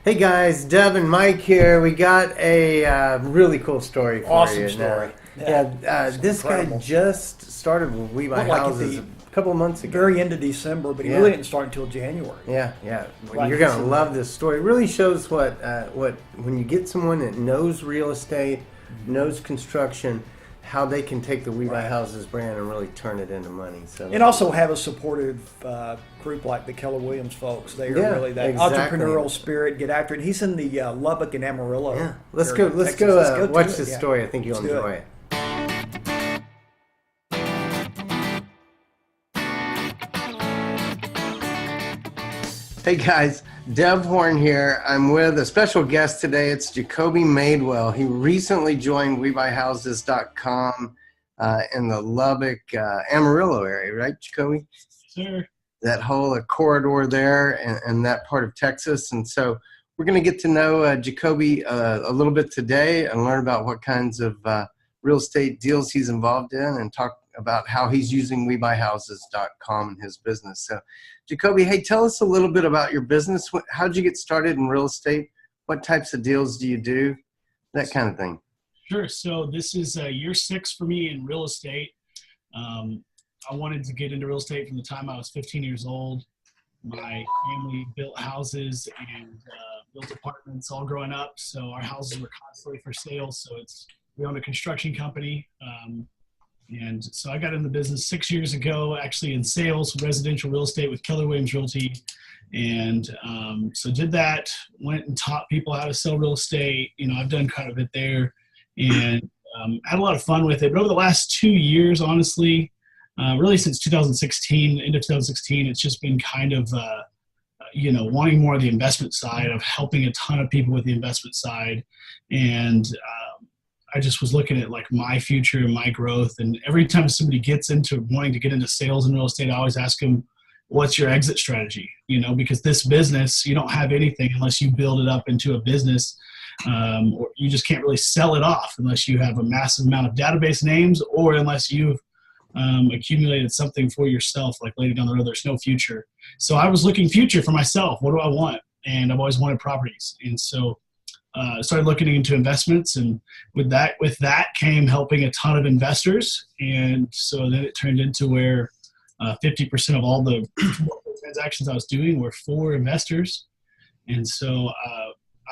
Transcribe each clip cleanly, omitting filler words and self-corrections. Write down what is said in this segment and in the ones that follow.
Hey guys, Deb and Mike here. We got a really cool story for Awesome you. story. This guy incredible. just started with We Buy Looked like at Houses the a couple of months ago. very end of December, but he Yeah. really didn't start until January. Yeah. Right, You're he's gonna in love there. this story. It really shows what when you get someone that knows real estate, knows construction, how they can take the We Buy Right. Houses brand and really turn it into money. So And also have a supportive group like the Keller Williams folks. They are Yeah, really that exactly. entrepreneurial spirit. Get after it. He's in the Lubbock and Amarillo. yeah, let's area go. of Let's Texas. go. To Watch it, this yeah. story. I think you'll Let's do enjoy it. it. Hey guys, Dev Horn here. I'm with a special guest today. It's Jacoby Madewell. He recently joined WeBuyHouses.com in the Lubbock, Amarillo area, right, Jacoby? Sure. That whole corridor there and that part of Texas. And so we're going to get to know Jacoby a little bit today and learn about what kinds of real estate deals he's involved in and talk about how he's using WeBuyHouses.com in his business. So, Jacoby, hey, tell us a little bit about your business. How did you get started in real estate? What types of deals do you do? That kind of thing. Sure. So this is year 6 for me in real estate. I wanted to get into real estate from the time I was 15 years old. My family built houses and built apartments all growing up. So our houses were constantly for sale. So we own a construction company. And so I got in the business 6 years ago, actually in sales, residential real estate with Keller Williams Realty. And so did that, went and taught people how to sell real estate. You know, I've done kind of it there and had a lot of fun with it. But over the last 2 years, honestly, really since 2016, end of 2016, it's just been kind of, wanting more of the investment side, of helping a ton of people with the investment side. And I just was looking at like my future and my growth. And every time somebody gets into wanting to get into sales and real estate, I always ask them, what's your exit strategy? You know, because this business, you don't have anything unless you build it up into a business, or you just can't really sell it off unless you have a massive amount of database names, or unless you've accumulated something for yourself, like later down the road, there's no future. So I was looking future for myself. What do I want? And I've always wanted properties. And so started looking into investments, and with that came helping a ton of investors. And so then it turned into where 50% of all the transactions I was doing were for investors. And so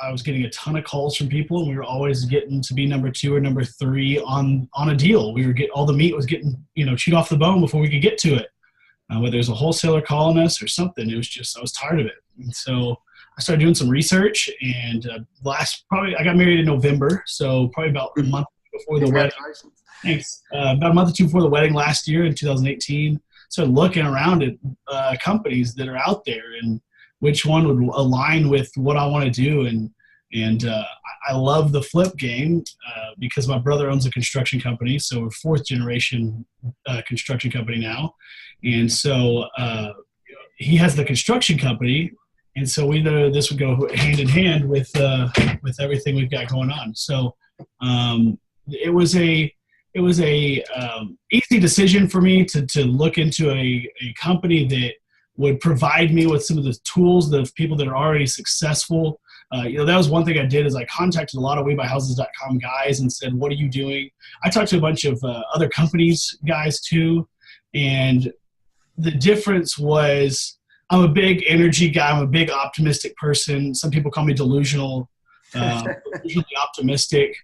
I was getting a ton of calls from people, and we were always getting to be number 2 or number 3 on a deal. We were all the meat was getting, chewed off the bone before we could get to it. Whether it was a wholesaler calling us or something, it was just, I was tired of it. And so I started doing some research, and I got married in November, so probably about a month before the wedding. Congratulations. Thanks. About a month or 2 before the wedding last year in 2018, started looking around at companies that are out there and which one would align with what I want to do. And I love the flip game because my brother owns a construction company, so we're 4th generation construction company now. And so he has the construction company, and so this would go hand in hand with everything we've got going on. So it was a easy decision for me to look into a company that would provide me with some of the tools of people that are already successful. That was one thing I did, is I contacted a lot of WeBuyHouses.com guys and said, what are you doing? I talked to a bunch of other companies guys too, and the difference was, I'm a big energy guy. I'm a big optimistic person. Some people call me delusional, delusionally optimistic.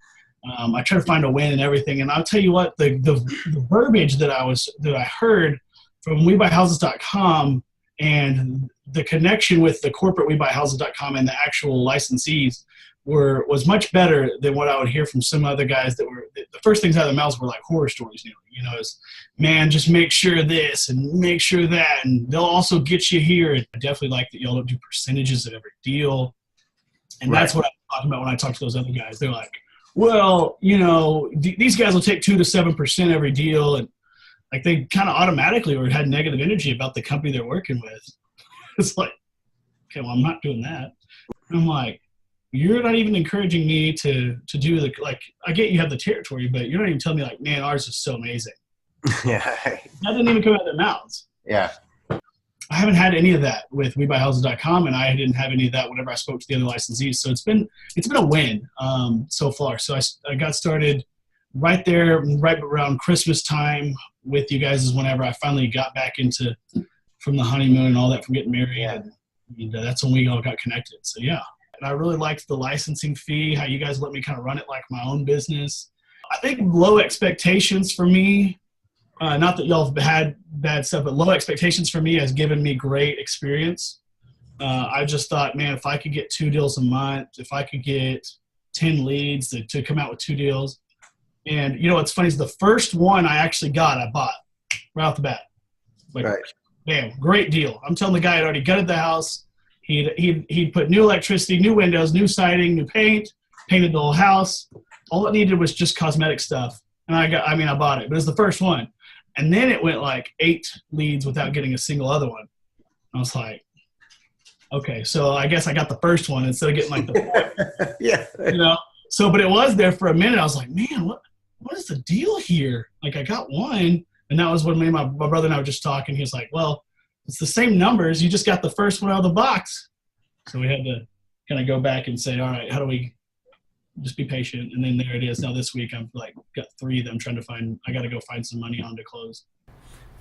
I try to find a win in everything. And I'll tell you what, the verbiage that I heard from WeBuyHouses.com and the connection with the corporate WeBuyHouses.com and the actual licensees was much better than what I would hear from some other guys that were, the first things out of their mouths were like horror stories, is, man, just make sure this and make sure that, and they'll also get you here. And I definitely like that y'all don't do percentages of every deal. And Right. That's what I'm talking about when I talk to those other guys. They're like, well, these guys will take 2 to 7% every deal. And like they kind of automatically had negative energy about the company they're working with. It's like, okay, well, I'm not doing that. And I'm like, you're not even encouraging me to do I get you have the territory, but you're not even telling me man, ours is so amazing. Yeah. That didn't even come out of their mouths. Yeah. I haven't had any of that with WeBuyHouses.com, and I didn't have any of that whenever I spoke to the other licensees. So it's been a win so far. So I got started right there, right around Christmas time with you guys is whenever I finally got back into from the honeymoon and all that from getting married. Yeah. And that's when we all got connected. So yeah, and I really liked the licensing fee, how you guys let me kind of run it like my own business. I think low expectations for me. Not that y'all have had bad stuff, but low expectations for me has given me great experience. I just thought, man, if I could get 2 deals a month, if I could get 10 leads to come out with 2 deals. And, what's funny is the first one I actually got, I bought right off the bat. Like, right. Bam, great deal. I'm telling the guy had already gutted the house. He'd put new electricity, new windows, new siding, new paint, painted the whole house. All it needed was just cosmetic stuff. And I bought it, but it was the first one. And then it went like 8 leads without getting a single other one. I was like, okay, so I guess I got the first one instead of getting like the yeah. So, but it was there for a minute. I was like, man, what is the deal here? Like I got one, and that was when me and my brother and I were just talking. He was like, well, it's the same numbers. You just got the first one out of the box. So we had to kind of go back and say, all right, how do we just be patient? And then there it is. Now this week I've got 3 that I'm trying to find. I got to go find some money on to close.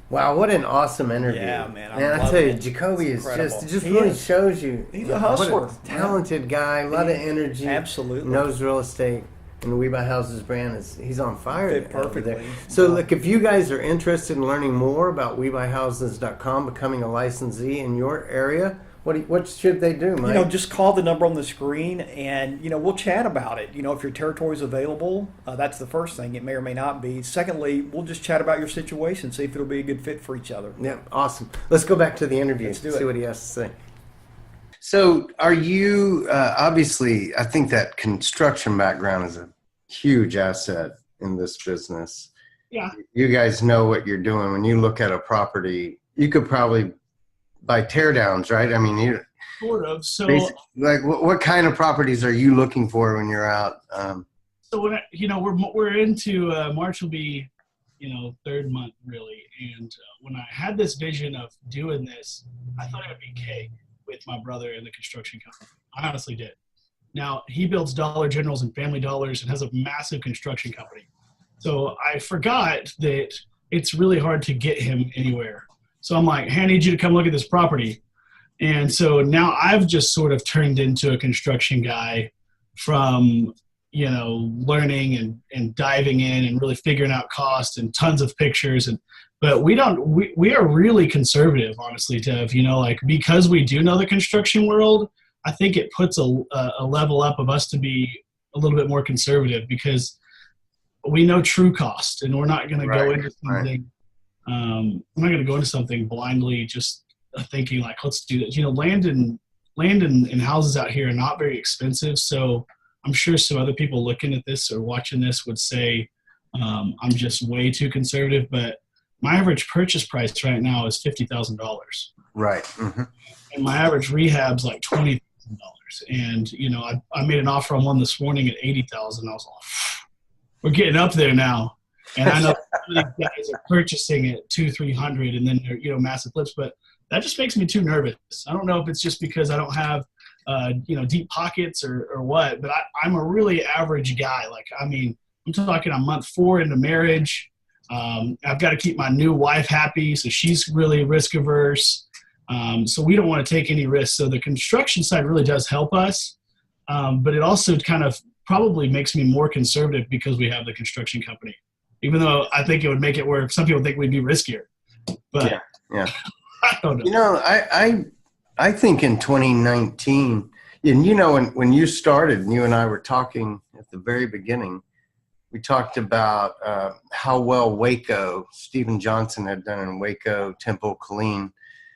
Wow, what an awesome interview. Yeah, man. And I tell you, Jacoby is just really shows you. He's a hustler. What a talented guy, a lot of energy. Absolutely. Knows real estate. And the We Buy Houses brand he's on fire. Fit perfectly. There. So look, if you guys are interested in learning more about WeBuyHouses.com, becoming a licensee in your area, what should they do, Mike? Just call the number on the screen and, we'll chat about it. If your territory is available, that's the first thing. It may or may not be. Secondly, we'll just chat about your situation, see if it'll be a good fit for each other. Yeah, awesome. Let's go back to the interview and see what he has to say. So are you, obviously, I think that construction background is a huge asset in this business. Yeah. You guys know what you're doing. When you look at a property, you could probably buy teardowns, right? I mean, you sort of. So, like, what kind of properties are you looking for when you're out? So when we're into March will be, 3rd month really, and when I had this vision of doing this, I thought it would be cake with my brother in the construction company. I honestly did. Now he builds Dollar Generals and Family Dollars and has a massive construction company. So I forgot that it's really hard to get him anywhere. So I'm like, hey, I need you to come look at this property. And so now I've just sort of turned into a construction guy from, learning and diving in and really figuring out cost and tons of pictures. But we are really conservative, honestly, Tev, because we do know the construction world, I think it puts a level up of us to be a little bit more conservative because we know true cost and we're not going to go into something. I'm not going to go into something blindly, just thinking like, let's do this. Land and houses out here are not very expensive. So I'm sure some other people looking at this or watching this would say I'm just way too conservative. But my average purchase price right now is $50,000. Right. Mm-hmm. And my average rehab's like $20,000. And I made an offer on one this morning at $80,000. I was like, we're getting up there now. And I know some of these guys are purchasing at $200-300 and then they're massive flips, but that just makes me too nervous. I don't know if it's just because I don't have deep pockets or what, but I'm a really average guy. I'm talking on month 4 into marriage. I've got to keep my new wife happy, so she's really risk averse. So we don't want to take any risks. So the construction side really does help us, but it also kind of probably makes me more conservative because we have the construction company. Even though I think it would make it where some people think we'd be riskier. But yeah. I don't know. I think in 2019, and when you started, and you and I were talking at the very beginning, we talked about how well Waco, Stephen Johnson had done in Waco, Temple, Killeen.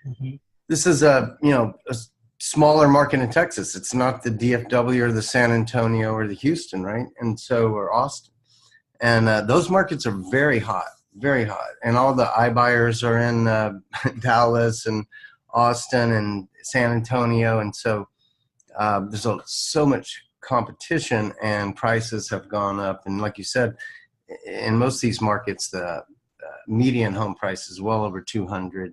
Mm-hmm. This is a smaller market in Texas. It's not the DFW or the San Antonio or the Houston, right? And so, or Austin. And those markets are very hot. And all the iBuyers are in Dallas and Austin and San Antonio. And so there's so much competition and prices have gone up. And like you said, in most of these markets, the median home price is well over $200.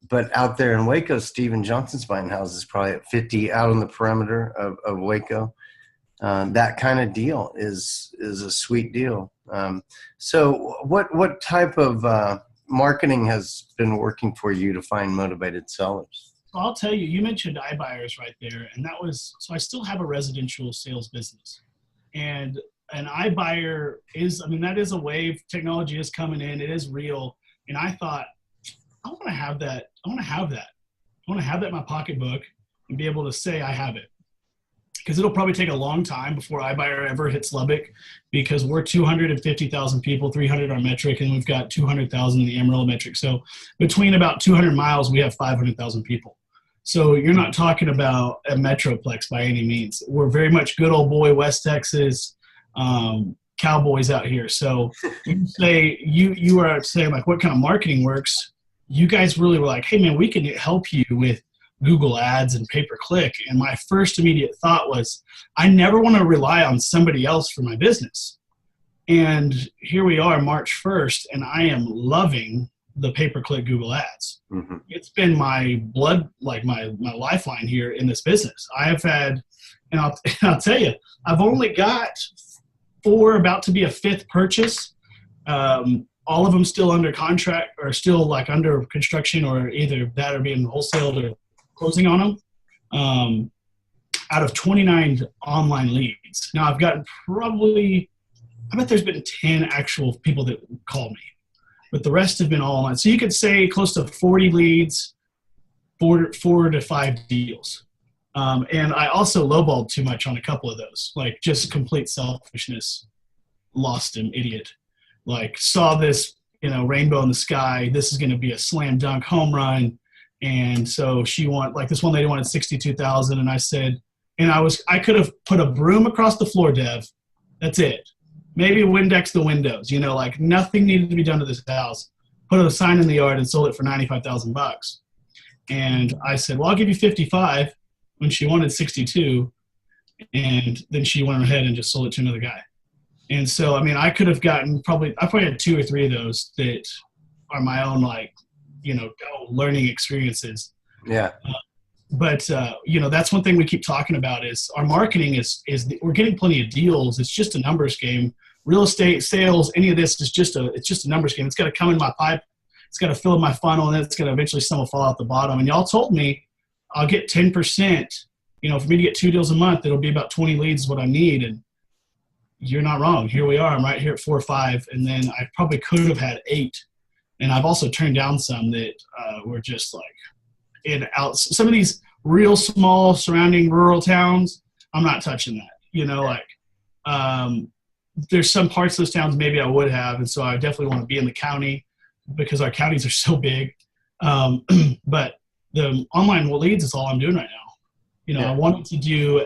but out there in Waco, Steven Johnson's buying houses probably at 50 out on the perimeter of Waco. That kind of deal is a sweet deal. So what type of marketing has been working for you to find motivated sellers? I'll tell you, you mentioned iBuyers right there. And that was, so I still have a residential sales business. And an iBuyer is, I mean, that is a wave. Technology is coming in. It is real. And I thought, I want to have that. I want to have that. I want to have that in my pocketbook and be able to say I have it. Because it'll probably take a long time before iBuyer ever hits Lubbock, because we're 250,000 people, 300 our metric, and we've got 200,000 in the Amarillo metric. So between about 200 miles, we have 500,000 people. So you're not talking about a metroplex by any means. We're very much good old boy West Texas cowboys out here. So you say you are saying like what kind of marketing works. You guys really were like, hey man, we can help you with Google ads and pay-per-click. And my first immediate thought was, I never want to rely on somebody else for my business. And here we are March 1st, and I am loving the pay-per-click Google ads. Mm-hmm. It's been my blood, like my lifeline here in this business. I have had, and I'll tell you, I've only got 4 about to be a 5th purchase. All of them still under contract or still like under construction, or either that or being wholesaled or closing on them, out of 29 online leads. Now I've gotten probably, I bet there's been 10 actual people that call me, but the rest have been all online. So you could say close to 40 leads, 4 to 5 deals. And I also lowballed too much on a couple of those, like just complete selfishness, lost him, idiot. Like saw this, rainbow in the sky. This is going to be a slam dunk home run. And so this one lady wanted 62,000. And I said, I could have put a broom across the floor, Dev. That's it. Maybe Windex the windows, like nothing needed to be done to this house. Put a sign in the yard and sold it for $95,000. And I said, well, I'll give you 55 when she wanted 62. And then she went ahead and just sold it to another guy. And so, I mean, I could have gotten I probably had 2 or 3 of those that are my own, learning experiences. Yeah. But that's one thing we keep talking about is our marketing is we're getting plenty of deals. It's just a numbers game. Real estate, sales, any of this is just a numbers game. It's got to come in my pipe. It's got to fill in my funnel, and then it's going to eventually some will fall out the bottom. And y'all told me I'll get 10%, for me to get 2 deals a month, it'll be about 20 leads is what I need. And you're not wrong. Here we are. I'm right here at 4 or 5. And then I probably could have had 8. And I've also turned down some that were just like some of these real small surrounding rural towns. I'm not touching that, there's some parts of those towns maybe I would have. And so I definitely want to be in the county because our counties are so big. But the online leads is all I'm doing right now. I wanted to do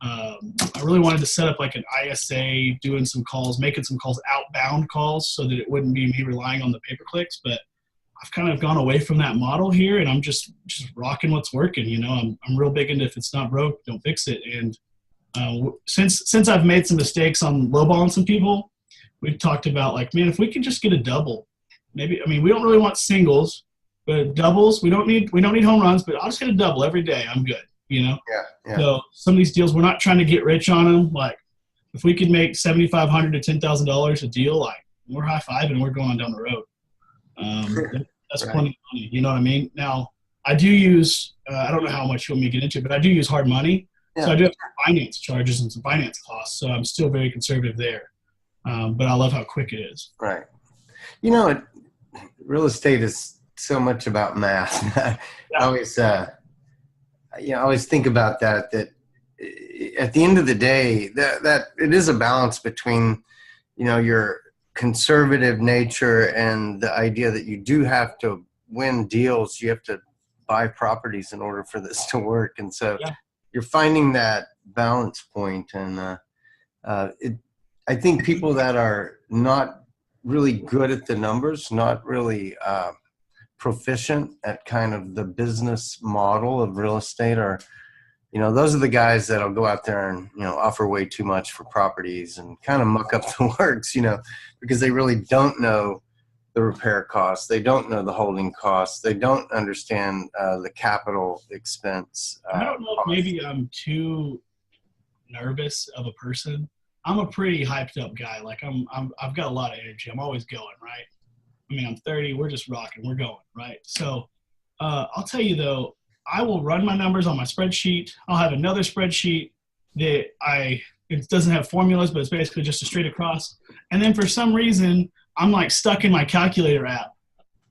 I really wanted to set up like an ISA, doing some calls, making some calls, outbound calls, so that it wouldn't be me relying on the pay-per-clicks. But I've kind of gone away from that model here, and I'm just rocking what's working. I'm real big into if it's not broke, don't fix it. And since I've made some mistakes on lowballing some people, we've talked about like, man, if we could just get a double, maybe. I mean, we don't really want singles, but doubles. We don't need home runs, but I'll just get a double every day. I'm good. Yeah. So some of these deals, we're not trying to get rich on them. Like if we could make $7,500 to $10,000 a deal, like we're high-fiving and we're going down the road. That's right. Plenty of money. You know what I mean? Now I do use, I don't know how much you want me to get into, but I do use hard money. Yeah. So I do have finance charges and some finance costs. So I'm still very conservative there. But I love how quick it is. Right. Real estate is so much about math. Yeah. I always think about that at the end of the day, that it is a balance between, your conservative nature and the idea that you do have to win deals. You have to buy properties in order for this to work. And so you're finding that balance point. And I think people that are not really good at the numbers, not really proficient at kind of the business model of real estate are, those are the guys that'll go out there and, offer way too much for properties and kind of muck up the works, because they really don't know the repair costs. They don't know the holding costs. They don't understand the capital expense. I don't know if maybe I'm too nervous of a person. I'm a pretty hyped up guy. Like I've got a lot of energy. I'm always going, right? I mean, I'm 30. We're just rocking. We're going, right? So I'll tell you though, I will run my numbers on my spreadsheet. I'll have another spreadsheet that it doesn't have formulas, but it's basically just a straight across. And then for some reason, I'm like stuck in my calculator app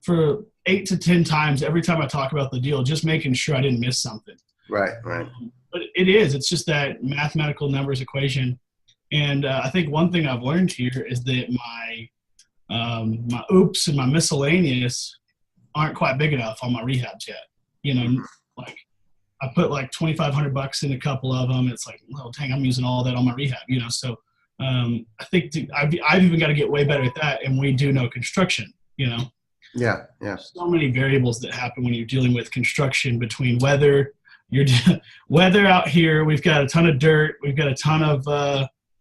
for 8 to 10 times every time I talk about the deal, just making sure I didn't miss something. Right. But it's just that mathematical numbers equation. And I think one thing I've learned here is that my oops and my miscellaneous aren't quite big enough on my rehabs yet. You know, like I put like $2,500 in a couple of them. It's like, oh dang, I'm using all that on my rehab. You know, so I think I've even got to get way better at that. And we do know construction. You know. Yeah. So many variables that happen when you're dealing with construction, between weather. Weather out here. We've got a ton of dirt. We've got a ton of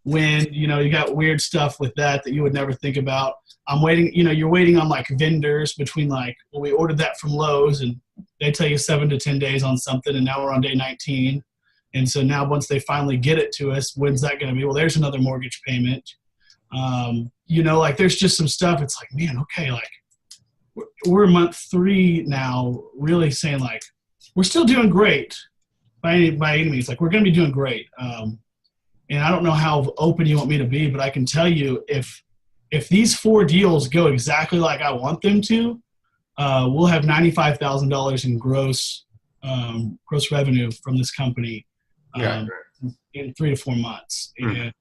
wind. You know, you got weird stuff with that you would never think about. I'm waiting. You know, you're waiting on like vendors between like, well, we ordered that from Lowe's and they tell you 7 to 10 days on something, and now we're on day 19. And so now once they finally get it to us, when's that going to be? Well, there's another mortgage payment. You know, like there's just some stuff. It's like, man, okay, like we're month 3 now, really saying like we're still doing great by any means. Like we're going to be doing great. And I don't know how open you want me to be, but I can tell you if these 4 deals go exactly like I want them to, we'll have $95,000 in gross revenue from this company in 3 to 4 months. And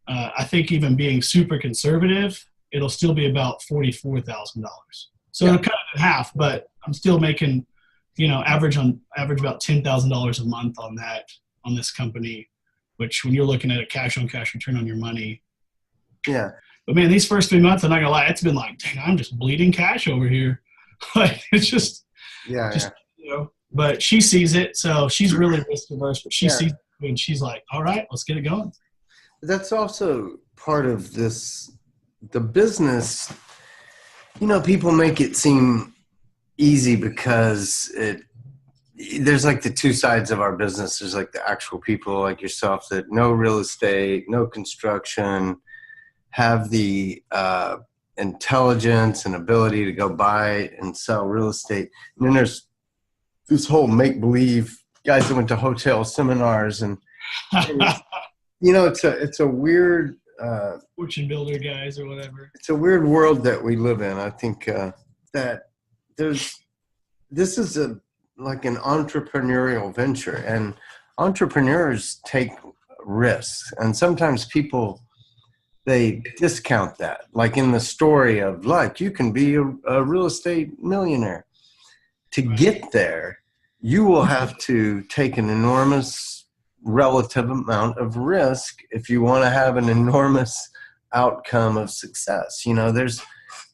I think even being super conservative, it'll still be about $44,000. So it'll cut it in half, but I'm still making, you know, average about $10,000 a month on this company, which when you're looking at a cash on cash return on your money. Yeah. But man, these first 3 months, I'm not gonna lie, it's been like, dang, I'm just bleeding cash over here. Like it's just, you know, but she sees it. So she's really risk averse, but she sees it and she's like, all right, let's get it going. That's also part of the business. You know, people make it seem easy because there's like the 2 sides of our business. There's like the actual people like yourself that know real estate, know construction, have the intelligence and ability to go buy and sell real estate. And then there's this whole make-believe guys that went to hotel seminars and you know, it's a weird fortune builder guys or whatever. It's a weird world that we live in. I think that this is like an entrepreneurial venture, and entrepreneurs take risks, and sometimes people, they discount that. Like in the story of like, you can be a real estate millionaire. To get there, you will have to take an enormous relative amount of risk if you want to have an enormous outcome of success. You know, there's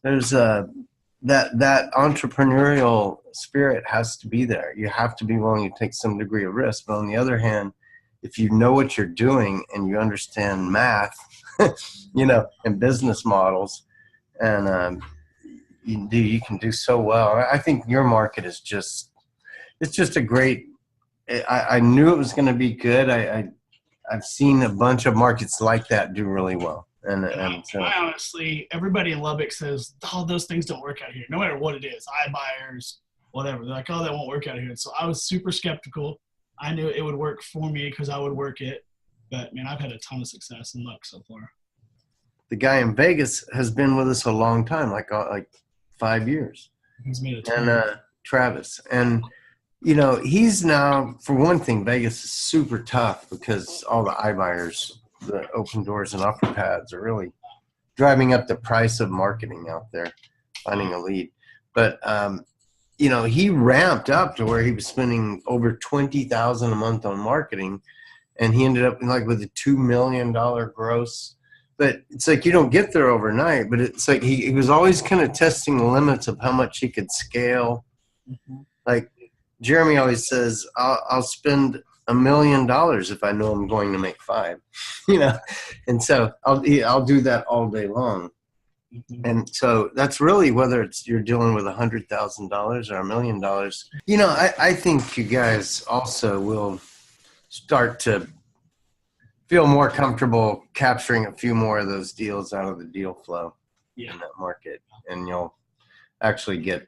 that entrepreneurial spirit has to be there. You have to be willing to take some degree of risk. But on the other hand, if you know what you're doing and you understand math, you know, and business models, and you can do so well. I think your market is it's just a great. I knew it was going to be good. I've seen a bunch of markets like that do really well. And so, I honestly, everybody in Lubbock says, oh, those things don't work out here, no matter what it is, iBuyers, whatever. They're like, oh, that won't work out here. And so I was super skeptical. I knew it would work for me because I would work it. But, man, I've had a ton of success and luck so far. The guy in Vegas has been with us a long time, like 5 years. He's made a ton. And Travis. And, you know, he's now, for one thing, Vegas is super tough because all the iBuyers, the open doors and offer pads are really driving up the price of marketing out there, finding a lead. But, you know, he ramped up to where he was spending over $20,000 a month on marketing, and he ended up like with a $2 million gross. But it's like you don't get there overnight, but it's like he was always kind of testing the limits of how much he could scale. Mm-hmm. Like Jeremy always says, I'll spend $1 million if I know I'm going to make 5, you know? And so I'll do that all day long. Mhm. And so that's really whether it's you're dealing with $100,000 or $1 million. I think you guys also will start to feel more comfortable capturing a few more of those deals out of the deal flow Yeah. in that market, and you'll actually get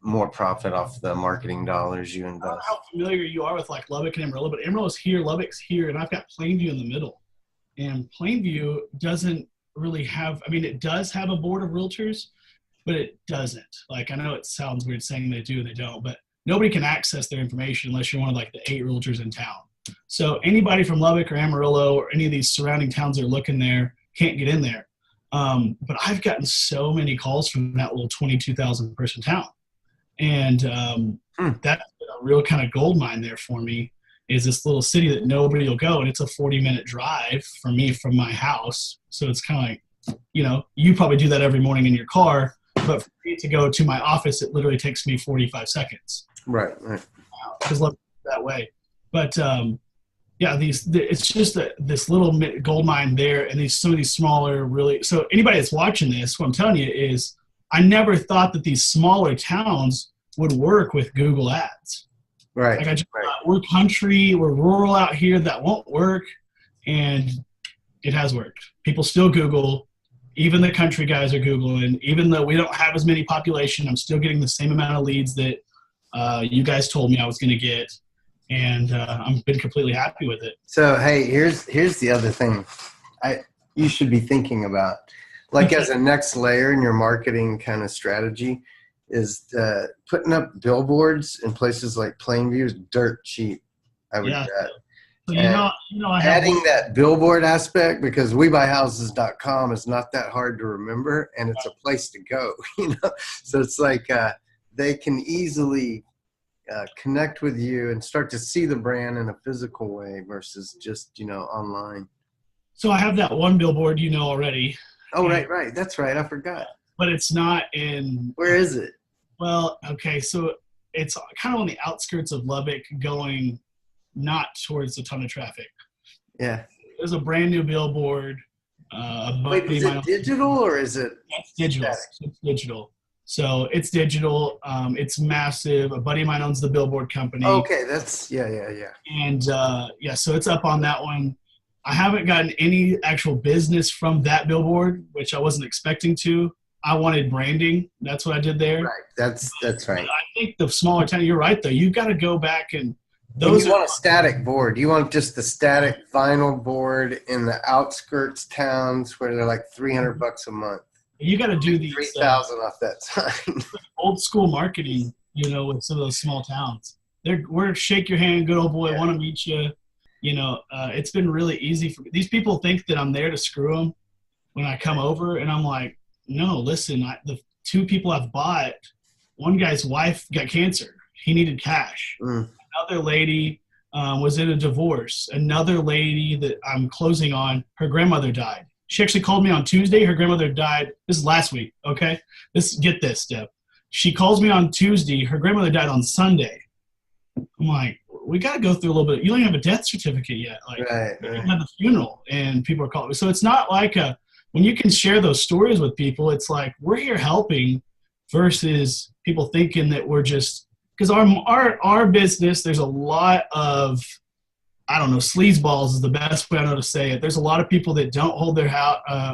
more profit off the marketing dollars you I don't know invest. how familiar you are with like Lubbock and Amarillo, but Amarillo's here, Lubbock's here, and I've got Plainview in the middle. And Plainview doesn't really have, I mean, it does have a board of realtors, but it doesn't. Like, I know it sounds weird saying they do, they don't, but nobody can access their information unless you're one of like the 8 realtors in town. So anybody from Lubbock or Amarillo or any of these surrounding towns that are looking there can't get in there. But I've gotten so many calls from that little 22,000 person town. And that's been a real kind of gold mine there for me, is this little city that nobody will go. And it's a 40-minute drive for me from my house. So it's kind of like, you probably do that every morning in your car, but for me to go to my office, it literally takes me 45 seconds. Right. Because that way. But it's just this little gold mine there, and some of these smaller really. So anybody that's watching this, what I'm telling you is, I never thought that these smaller towns would work with Google Ads. Right. Like I just thought, we're country, we're rural out here, that won't work, and it has worked. People still Google. Even the country guys are Googling. Even though we don't have as many population, I'm still getting the same amount of leads that you guys told me I was going to get. And I've been completely happy with it. So, hey, here's the other thing you should be thinking about, like as a next layer in your marketing kind of strategy, is putting up billboards in places like Plainview is dirt cheap, I would bet. So adding that billboard aspect, because WeBuyHouses.com is not that hard to remember, and it's a place to go. So it's like they can easily connect with you and start to see the brand in a physical way versus just online. So I have that one billboard already. Oh, right. That's right. I forgot. But it's not in. Where is it? Well, okay. So it's kind of on the outskirts of Lubbock, going not towards a ton of traffic. Yeah. There's a brand new billboard. Wait, is it digital or is it? It's digital. It's digital. So it's digital. It's massive. A buddy of mine owns the billboard company. Okay, that's yeah. And so it's up on that one. I haven't gotten any actual business from that billboard, which I wasn't expecting to. I wanted branding. That's what I did there. Right. That's right. I think the smaller town, you're right though. You've got to go back and you want a static board. You want just the static vinyl board in the outskirts towns where they're like $300 a month. You got to do these 3,000 off that sign. Old school marketing, with some of those small towns. We're shake your hand, good old boy, want to meet you. It's been really easy for me. These people think that I'm there to screw them when I come over, and I'm like, no, listen, the 2 people I've bought, one guy's wife got cancer. He needed cash. Another lady was in a divorce. Another lady that I'm closing on, her grandmother died. She actually called me on Tuesday. Her grandmother died. This is last week, okay? Get this, Deb. She calls me on Tuesday. Her grandmother died on Sunday. I'm like, we got to go through a little bit. You don't even have a death certificate yet. Right. You don't have the funeral, and people are calling me. So it's not like when you can share those stories with people, it's like we're here helping versus people thinking that we're just – because our business, there's a lot of – I don't know, sleazeballs is the best way I know to say it. There's a lot of people that don't hold their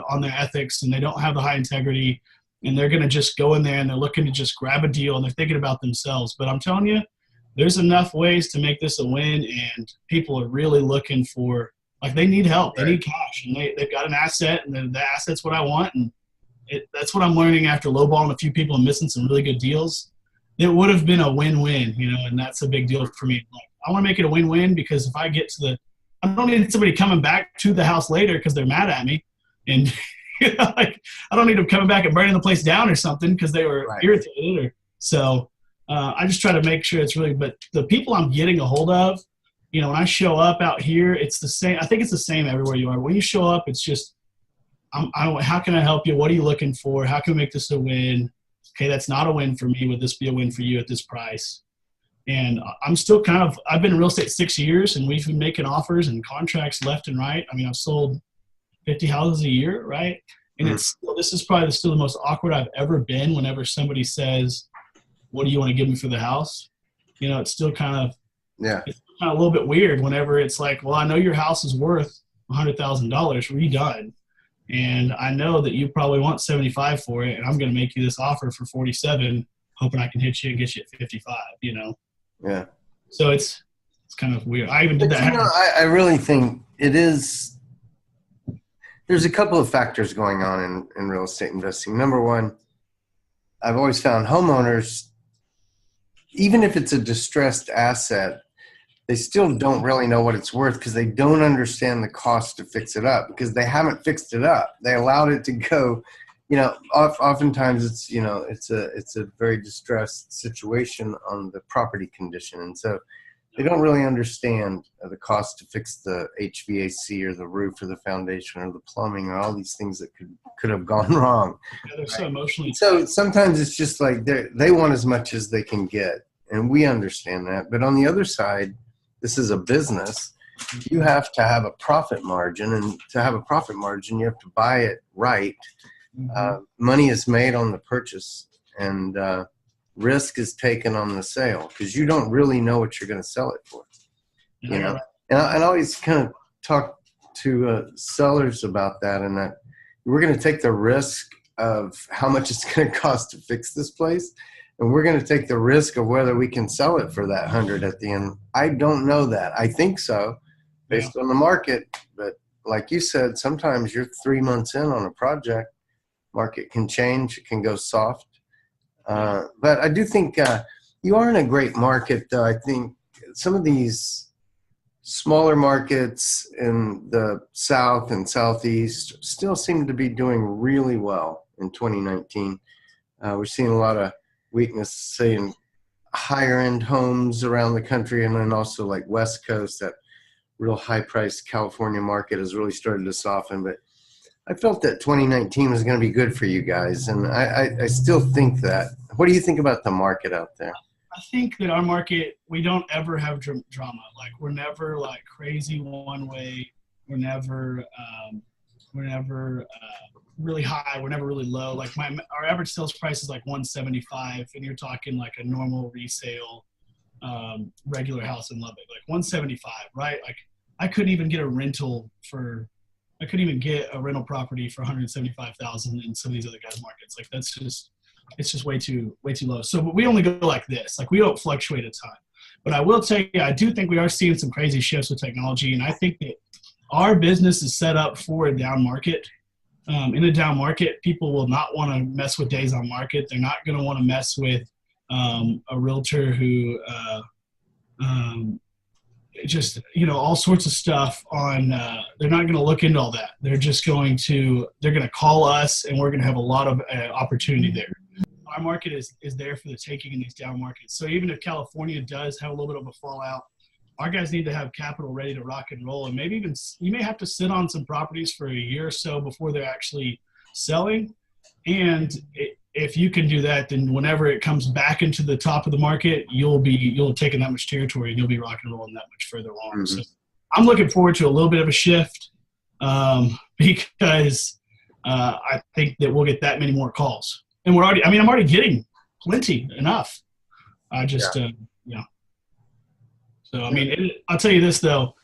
on their ethics, and they don't have the high integrity, and they're going to just go in there and they're looking to just grab a deal, and they're thinking about themselves. But I'm telling you, there's enough ways to make this a win, and people are really looking for, like, they need help. They need cash, and they've got an asset, and the asset's what I want. And that's what I'm learning after lowballing a few people and missing some really good deals. It would have been a win-win, and that's a big deal for me. Like, I want to make it a win-win, because if I get to I don't need somebody coming back to the house later because they're mad at me. And I don't need them coming back and burning the place down or something because they were irritated. So I just try to make sure it's really, but the people I'm getting a hold of, when I show up out here, it's the same. I think it's the same everywhere you are. When you show up, it's just, how can I help you? What are you looking for? How can we make this a win? Okay, that's not a win for me. Would this be a win for you at this price? And I'm still I've been in real estate 6 years, and we've been making offers and contracts left and right. I mean, I've sold 50 houses a year, right? And this is probably still the most awkward I've ever been whenever somebody says, what do you want to give me for the house? You know, it's still kind of a little bit weird whenever it's like, well, I know your house is worth $100,000 redone. And I know that you probably want 75 for it, and I'm going to make you this offer for 47, hoping I can hit you and get you at 55, you know? Yeah. So it's kind of weird. I even did that. You know, I really think it is, there's a couple of factors going on in real estate investing. Number one, I've always found homeowners, even if it's a distressed asset, they still don't really know what it's worth because they don't understand the cost to fix it up because they haven't fixed it up. They allowed it to go, you know, oftentimes it's, you know, it's a very distressed situation on the property condition. And so they don't really understand the cost to fix the HVAC or the roof or the foundation or the plumbing or all these things that could have gone wrong. Yeah, they're so emotionally. So sometimes it's just like they want as much as they can get. And we understand that. But on the other side, this is a business. You have to have a profit margin, and to have a profit margin, you have to buy it right. Money is made on the purchase, and risk is taken on the sale because you don't really know what you're going to sell it for. You know, and I always kind of talk to sellers about that, and that we're going to take the risk of how much it's going to cost to fix this place. And we're going to take the risk of whether we can sell it for that 100 at the end. I don't know that. I think so, based on the market. But like you said, sometimes you're 3 months in on a project. Market can change. It can go soft. But I do think you are in a great market, though. I think some of these smaller markets in the South and Southeast still seem to be doing really well in 2019. We're seeing a lot of weakness, say, in higher end homes around the country, and then also like West Coast, that real high priced California market has really started to soften. But I felt that 2019 was going to be good for you guys, and I still think that. What do you think about the market out there? I think that our market, we don't ever have drama. Like, we're never like crazy one way. We're never really high. We're never really low. Like our average sales price is like 175, and you're talking like a normal resale, regular house in Lubbock, like 175, right? Like I couldn't even get a rental property for 175,000 in some of these other guys' markets. Like it's just way too low. So we only go like this. Like we don't fluctuate a ton. But I will tell you, I do think we are seeing some crazy shifts with technology, and I think that our business is set up for a down market. In a down market, people will not want to mess with days on market. They're not going to want to mess with a realtor who just, you know, all sorts of stuff on, they're not going to look into all that. They're going to call us, and we're going to have a lot of opportunity there. Our market is there for the taking in these down markets. So even if California does have a little bit of a fallout, our guys need to have capital ready to rock and roll. And maybe even you may have to sit on some properties for a year or so before they're actually selling. And if you can do that, then whenever it comes back into the top of the market, you'll have taken that much territory, and you'll be rock and rolling that much further along. Mm-hmm. So I'm looking forward to a little bit of a shift because I think that we'll get that many more calls. And I'm already getting plenty enough. I just, So, I mean, I'll tell you this, though.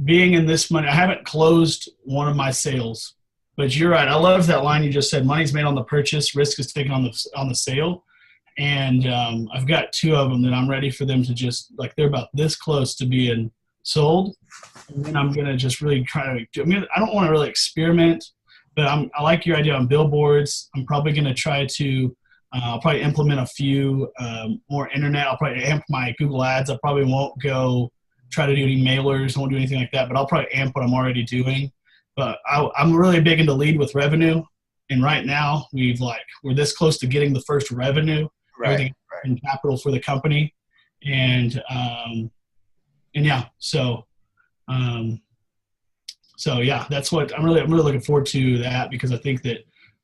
Being in this money, I haven't closed one of my sales. But you're right. I love that line you just said. Money's made on the purchase. Risk is taken on the sale. And I've got 2 of them that I'm ready for them to just, like, they're about this close to being sold. And then I'm going to just really try to I don't want to really experiment. But I like your idea on billboards. I'm probably going to try to I'll probably implement a few more internet. I'll probably amp my Google Ads. I probably won't go try to do any mailers. I won't do anything like that. But I'll probably amp what I'm already doing. But I'm really big into lead with revenue. And right now we're this close to getting the first revenue, everything in capital for the company. And yeah, so yeah, that's what I'm really looking forward to that, because I think that,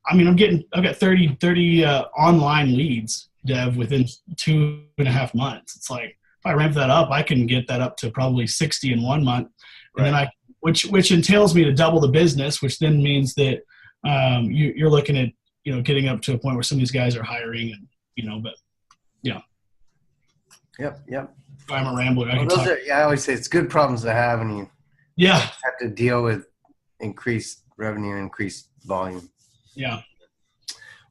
I've got 30 online leads, Dev, within 2.5 months. It's like, if I ramp that up, I can get that up to probably 60 in 1 month. And then which entails me to double the business, which then means that you're looking at, getting up to a point where some of these guys are hiring and, but yeah. Yep. I'm a rambler. I always say it's good problems to have when you have to deal with increased revenue, increased volume. Yeah.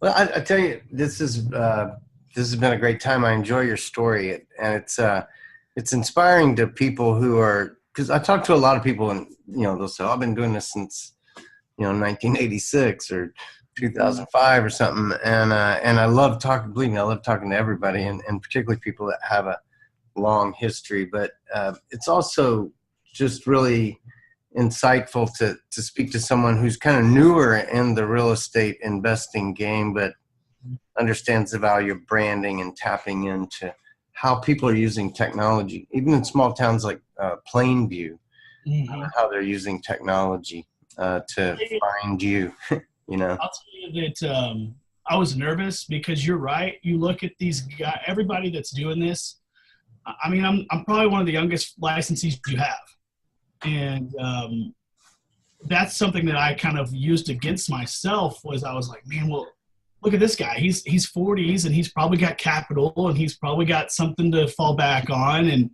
Well, I tell you, this has been a great time. I enjoy your story, and it's inspiring to people who are, because I talk to a lot of people, and they'll say, I've been doing this since 1986 or 2005 or something, and I love talking. Believe me, I love talking to everybody, and particularly people that have a long history. But it's also just really insightful to speak to someone who's kind of newer in the real estate investing game, but understands the value of branding and tapping into how people are using technology, even in small towns like Plainview, how they're using technology to find you. I'll tell you that I was nervous because you're right. You look at these guys, everybody that's doing this. I mean, I'm probably one of the youngest licensees you have. And that's something that I kind of used against myself. Was I was like, man, well, look at this guy. He's 40s and he's probably got capital and he's probably got something to fall back on. And,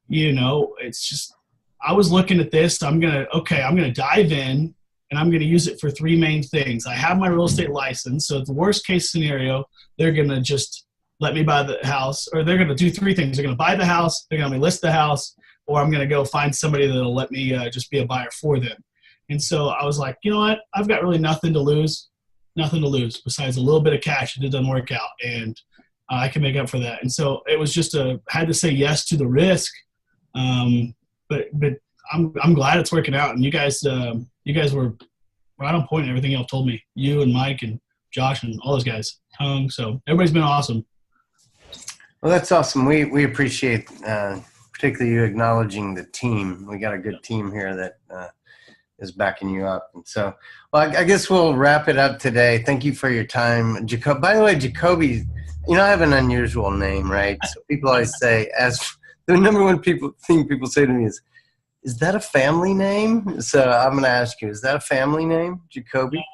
it's just, I was looking at this. I'm going to dive in and I'm going to use it for three main things. I have my real estate license. So the worst case scenario, they're going to just let me buy the house, or they're going to do three things. They're going to buy the house. They're going to list the house, or I'm going to go find somebody that'll let me just be a buyer for them. And so I was like, you know what? I've got really nothing to lose besides a little bit of cash if it doesn't work out. And I can make up for that. And so it was just had to say yes to the risk. But I'm glad it's working out. And you guys were right on point in everything y'all told me. You and Mike and Josh and all those guys. So everybody's been awesome. Well, that's awesome. We appreciate particularly you acknowledging the team. We got a good team here that is backing you up. And so, well, I guess we'll wrap it up today. Thank you for your time. By the way, Jacoby, I have an unusual name, right? So people always say, as the number one thing people say to me is that a family name? So I'm going to ask you, is that a family name, Jacoby?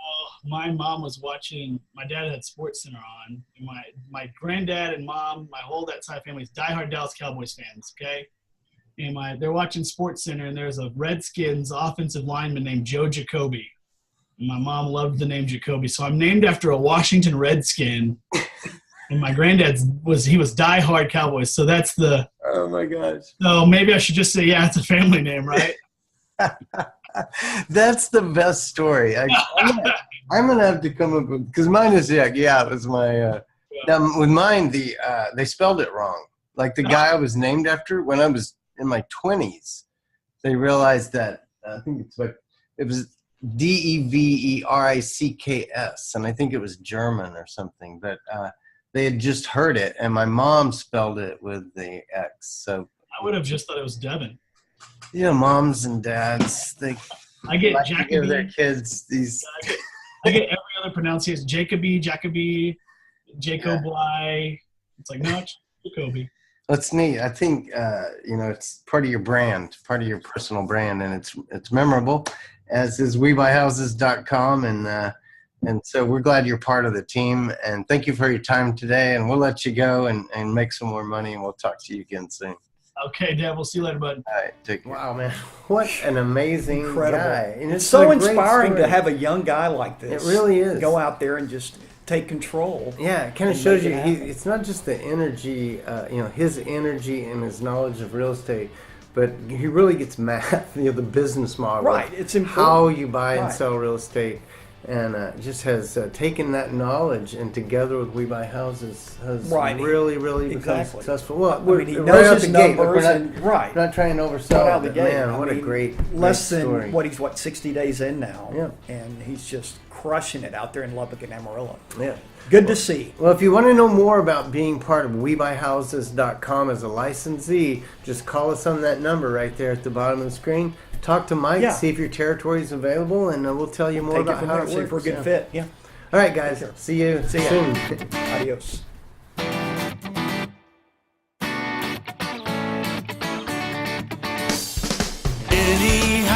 My mom was watching, my dad had SportsCenter on, and my granddad and mom, my whole that side of family is diehard Dallas Cowboys fans, okay? And they're watching SportsCenter, and there's a Redskins offensive lineman named Joe Jacoby. And my mom loved the name Jacoby, so I'm named after a Washington Redskin. And my granddad was diehard Cowboys, so that's the. Oh my gosh! So maybe I should just say, yeah, it's a family name, right? That's the best story. I'm gonna have to come up with, because mine is it was my. Now with mine, they spelled it wrong. Like the guy I was named after when I was in my 20s, they realized that I think it was Deverics, and I think it was German or something, but they had just heard it, and my mom spelled it with the X. So I would have just thought it was Devin. Moms and dads, I get like Jacoby, to give their kids these. I get every other pronunciation: Jacoby, Jacob. It's like, no, it's Jacoby. That's neat. I think it's part of your brand, part of your personal brand, and it's memorable, as is WeBuyHouses.com, and so we're glad you're part of the team, and thank you for your time today, and we'll let you go and make some more money, and we'll talk to you again soon. Okay, Dad, we'll see you later, bud. All right, take care. Wow, man, what an amazing guy. And it's so inspiring to have a young guy like this. It really is. Go out there and just take control. Yeah, it kind of shows you it's not just the energy, his energy and his knowledge of real estate, but he really gets math, the business model. Right, it's important. How you buy and sell real estate, and just has taken that knowledge and together with We Buy Houses has really become successful. Well, he knows his numbers, we're not trying to oversell it, but man, what a great story. He's 60 days in now, and he's just crushing it out there in Lubbock and Amarillo. Yeah. Good to see. Well, if you want to know more about being part of WeBuyHouses.com as a licensee, just call us on that number right there at the bottom of the screen. Talk to Mike, see if your territory is available, and we'll tell you more about how it works. See if we're a good fit. Yeah. All right, guys. See you soon. Adios. Anyhow.